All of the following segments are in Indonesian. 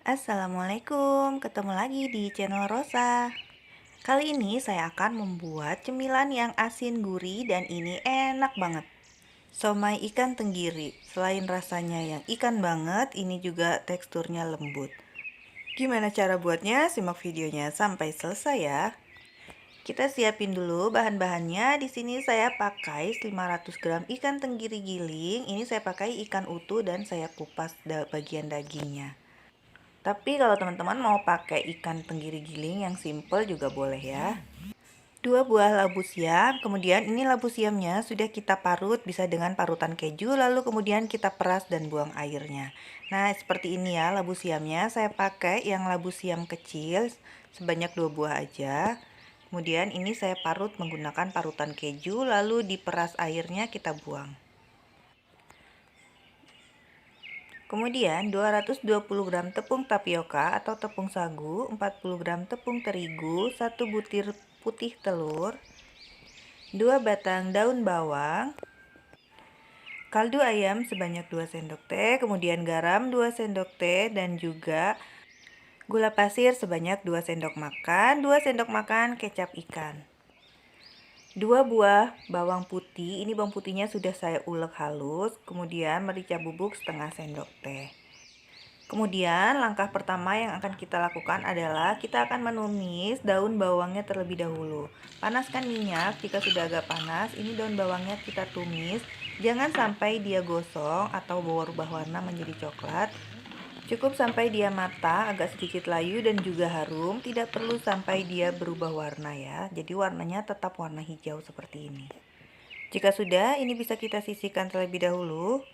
Assalamualaikum, ketemu lagi di channel Rosa. Kali ini saya akan membuat cemilan yang asin gurih dan ini enak banget. Somai ikan tenggiri. Selain rasanya yang ikan banget, ini juga teksturnya lembut. Gimana cara buatnya? Simak videonya sampai selesai ya. Kita siapin dulu bahan-bahannya. Di sini saya pakai 500 gram ikan tenggiri giling. Ini saya pakai ikan utuh dan saya kupas bagian dagingnya. Tapi kalau teman-teman mau pakai ikan tenggiri giling yang simple juga boleh ya. 2 buah labu siam, kemudian ini labu siamnya sudah kita parut bisa dengan parutan keju, lalu kemudian kita peras dan buang airnya. Nah seperti ini ya labu siamnya, saya pakai yang labu siam kecil sebanyak 2 buah aja. Kemudian ini saya parut menggunakan parutan keju, lalu diperas airnya kita buang. Kemudian 220 gram tepung tapioka atau tepung sagu, 40 gram tepung terigu, 1 butir putih telur, 2 batang daun bawang, kaldu ayam sebanyak 2 sendok teh, kemudian garam 2 sendok teh dan juga gula pasir sebanyak 2 sendok makan, 2 sendok makan kecap ikan. 2 buah bawang putih, ini bawang putihnya sudah saya ulek halus, kemudian merica bubuk setengah sendok teh. Kemudian langkah pertama yang akan kita lakukan adalah kita akan menumis daun bawangnya terlebih dahulu. Panaskan minyak, jika sudah agak panas, ini daun bawangnya kita tumis. Jangan sampai dia gosong atau berubah warna menjadi coklat. Cukup sampai dia matang, agak sedikit layu dan juga harum. Tidak perlu sampai dia berubah warna ya. Jadi warnanya tetap warna hijau seperti ini. Jika sudah, ini bisa kita sisihkan terlebih dahulu.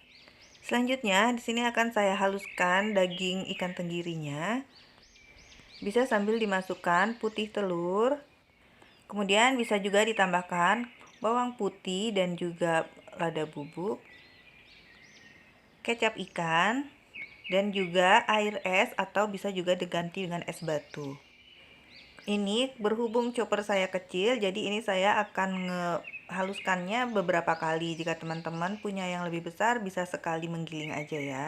Selanjutnya, di sini akan saya haluskan daging ikan tenggirinya. Bisa sambil dimasukkan putih telur. Kemudian bisa juga ditambahkan bawang putih dan juga lada bubuk, kecap ikan, dan juga air es atau bisa juga diganti dengan es batu. Ini berhubung chopper saya kecil, jadi ini saya akan haluskannya beberapa kali. Jika teman-teman punya yang lebih besar, bisa sekali menggiling aja ya.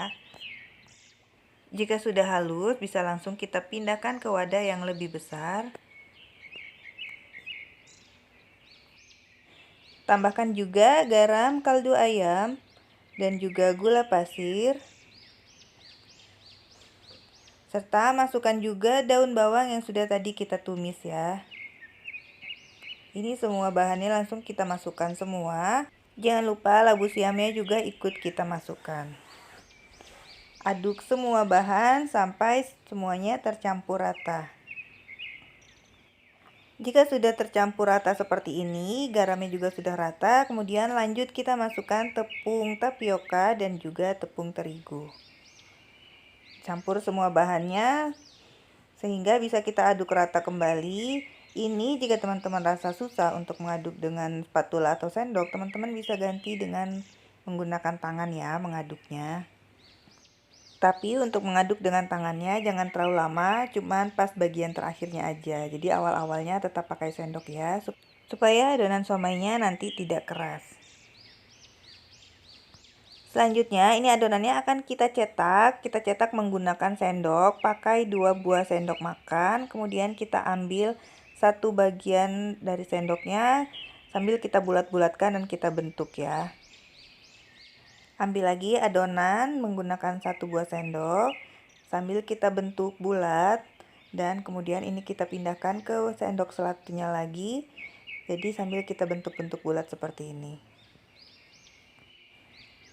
Jika sudah halus, bisa langsung kita pindahkan ke wadah yang lebih besar. Tambahkan juga garam, kaldu ayam, dan juga gula pasir. Serta masukkan juga daun bawang yang sudah tadi kita tumis ya. Ini semua bahannya langsung kita masukkan semua. Jangan lupa labu siamnya juga ikut kita masukkan. Aduk semua bahan sampai semuanya tercampur rata. Jika sudah tercampur rata seperti ini, garamnya juga sudah rata, kemudian lanjut kita masukkan tepung tapioka dan juga tepung terigu. Campur semua bahannya sehingga bisa kita aduk rata kembali. Ini jika teman-teman rasa susah untuk mengaduk dengan spatula atau sendok, teman-teman bisa ganti dengan menggunakan tangan ya mengaduknya. Tapi untuk mengaduk dengan tangannya jangan terlalu lama, cuman pas bagian terakhirnya aja. Jadi awal-awalnya tetap pakai sendok ya, supaya adonan somainya nanti tidak keras. Selanjutnya ini adonannya akan kita cetak menggunakan sendok, pakai 2 buah sendok makan, kemudian kita ambil satu bagian dari sendoknya sambil kita bulat-bulatkan dan kita bentuk ya. Ambil lagi adonan menggunakan 1 buah sendok sambil kita bentuk bulat dan kemudian ini kita pindahkan ke sendok selanjutnya lagi. Jadi sambil kita bentuk-bentuk bulat seperti ini.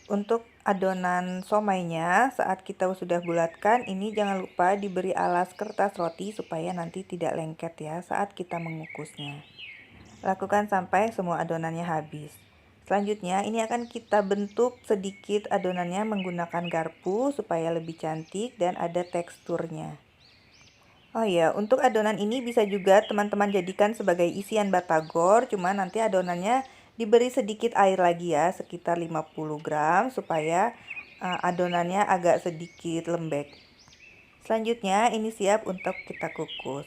Untuk adonan somainya saat kita sudah bulatkan ini jangan lupa diberi alas kertas roti supaya nanti tidak lengket ya saat kita mengukusnya. Lakukan sampai semua adonannya habis. Selanjutnya ini akan kita bentuk sedikit adonannya menggunakan garpu supaya lebih cantik dan ada teksturnya. Oh ya, untuk adonan ini bisa juga teman-teman jadikan sebagai isian batagor, cuma nanti adonannya diberi sedikit air lagi ya, sekitar 50 gram supaya adonannya agak sedikit lembek. Selanjutnya ini siap untuk kita kukus.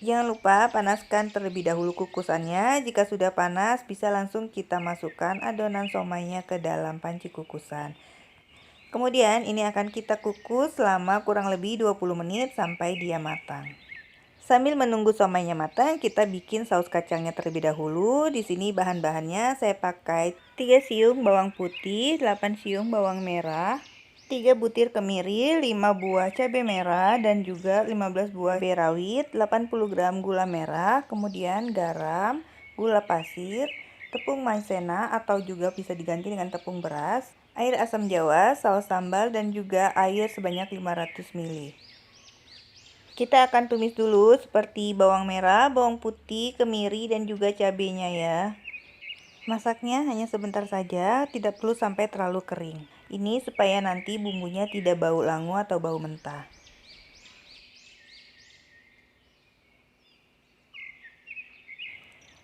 Jangan lupa panaskan terlebih dahulu kukusannya. Jika sudah panas, bisa langsung kita masukkan adonan somainya ke dalam panci kukusan. Kemudian ini akan kita kukus selama kurang lebih 20 menit sampai dia matang. Sambil menunggu somainya matang, kita bikin saus kacangnya terlebih dahulu. Di sini bahan-bahannya saya pakai 3 siung bawang putih, 8 siung bawang merah, 3 butir kemiri, 5 buah cabai merah, dan juga 15 buah cabai rawit, 80 gram gula merah, kemudian garam, gula pasir, tepung maizena atau juga bisa diganti dengan tepung beras, air asam jawa, saus sambal, dan juga air sebanyak 500 ml. Kita akan tumis dulu seperti bawang merah, bawang putih, kemiri, dan juga cabenya ya. Masaknya hanya sebentar saja, tidak perlu sampai terlalu kering. Ini supaya nanti bumbunya tidak bau langu atau bau mentah.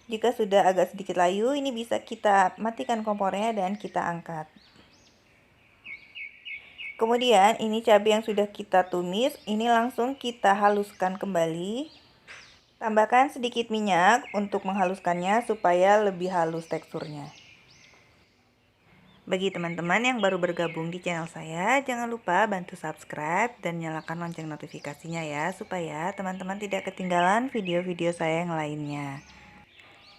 Jika sudah agak sedikit layu, ini bisa kita matikan kompornya dan kita angkat. Kemudian ini cabai yang sudah kita tumis, ini langsung kita haluskan kembali. Tambahkan sedikit minyak untuk menghaluskannya supaya lebih halus teksturnya. Bagi teman-teman yang baru bergabung di channel saya, jangan lupa bantu subscribe dan nyalakan lonceng notifikasinya ya, supaya teman-teman tidak ketinggalan video-video saya yang lainnya.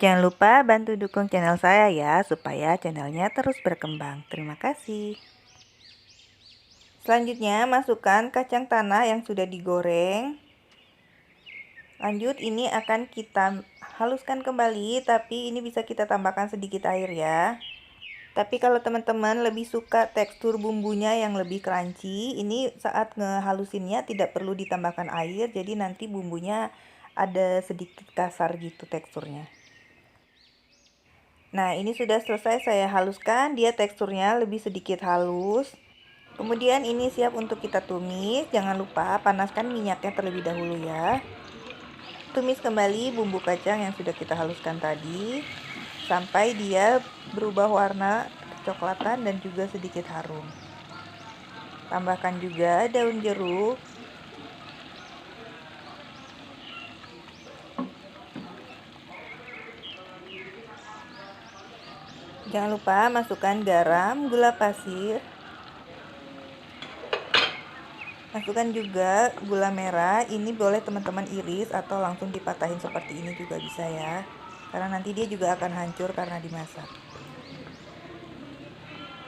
Jangan lupa bantu dukung channel saya ya, supaya channelnya terus berkembang. Terima kasih. Selanjutnya, masukkan kacang tanah yang sudah digoreng. Lanjut, ini akan kita haluskan kembali, tapi ini bisa kita tambahkan sedikit air ya. Tapi kalau teman-teman lebih suka tekstur bumbunya yang lebih crunchy, ini saat ngehalusinnya tidak perlu ditambahkan air, jadi nanti bumbunya ada sedikit kasar gitu teksturnya. Nah, ini sudah selesai saya haluskan, dia teksturnya lebih sedikit halus. Kemudian ini siap untuk kita tumis, jangan lupa panaskan minyaknya terlebih dahulu ya. Tumis kembali bumbu kacang yang sudah kita haluskan tadi sampai dia berubah warna kecoklatan dan juga sedikit harum. Tambahkan juga daun jeruk. Jangan lupa masukkan garam, gula pasir. Masukkan juga gula merah, ini boleh teman-teman iris atau langsung dipatahin seperti ini juga bisa ya. Karena nanti dia juga akan hancur karena dimasak.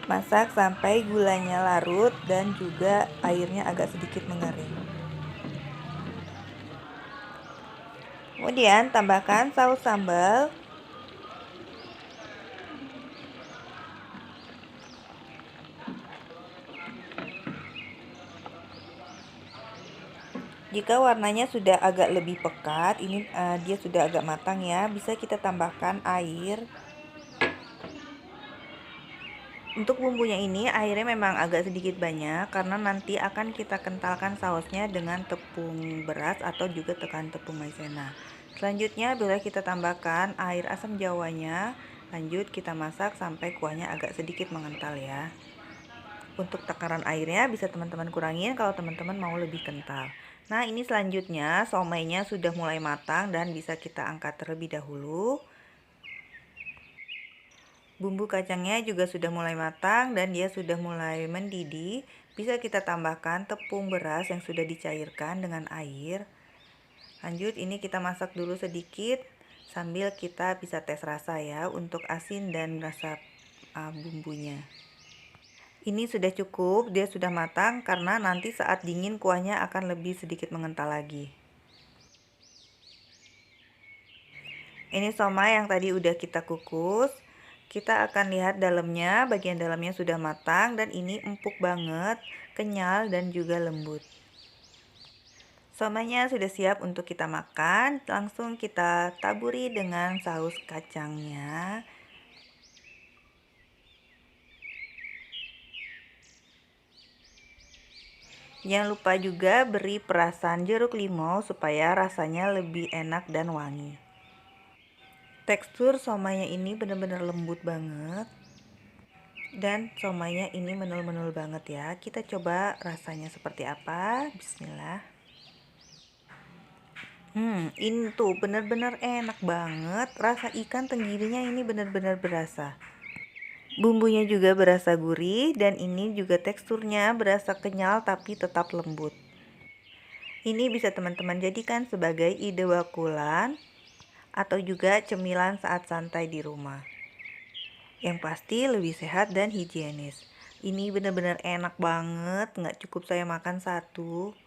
Masak sampai gulanya larut dan juga airnya agak sedikit mengering. Kemudian tambahkan saus sambal. Jika warnanya sudah agak lebih pekat, ini dia sudah agak matang ya, bisa kita tambahkan air. Untuk bumbunya ini airnya memang agak sedikit banyak karena nanti akan kita kentalkan sausnya dengan tepung beras atau juga tepung maizena. Selanjutnya boleh kita tambahkan air asam jawanya. Lanjut kita masak sampai kuahnya agak sedikit mengental ya. Untuk takaran airnya bisa teman-teman kurangin kalau teman-teman mau lebih kental. Nah, ini selanjutnya somainya sudah mulai matang dan bisa kita angkat terlebih dahulu. Bumbu kacangnya juga sudah mulai matang dan dia sudah mulai mendidih. Bisa kita tambahkan tepung beras yang sudah dicairkan dengan air. Lanjut, ini kita masak dulu sedikit sambil kita bisa tes rasa ya untuk asin dan rasa bumbunya. Ini sudah cukup, dia sudah matang karena nanti saat dingin kuahnya akan lebih sedikit mengental lagi. Ini somai yang tadi udah kita kukus. Kita akan lihat dalamnya, bagian dalamnya sudah matang dan ini empuk banget, kenyal dan juga lembut. Somainya sudah siap untuk kita makan, langsung kita taburi dengan saus kacangnya. Jangan lupa juga beri perasan jeruk limau supaya rasanya lebih enak dan wangi. Tekstur somainya ini benar-benar lembut banget. Dan somainya ini menul-menul banget ya. Kita coba rasanya seperti apa. Bismillah. Ini tuh benar-benar enak banget. Rasa ikan tenggirinya ini benar-benar berasa. Bumbunya juga berasa gurih dan ini juga teksturnya berasa kenyal tapi tetap lembut. Ini bisa teman-teman jadikan sebagai ide bakulan atau juga cemilan saat santai di rumah. Yang pasti lebih sehat dan higienis. Ini benar-benar enak banget, nggak cukup saya makan satu.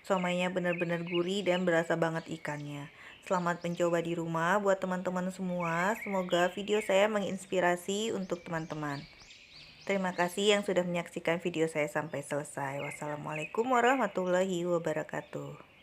Somainya benar-benar gurih dan berasa banget ikannya. Selamat mencoba di rumah buat teman-teman semua. Semoga video saya menginspirasi untuk teman-teman. Terima kasih yang sudah menyaksikan video saya sampai selesai. Wassalamualaikum warahmatullahi wabarakatuh.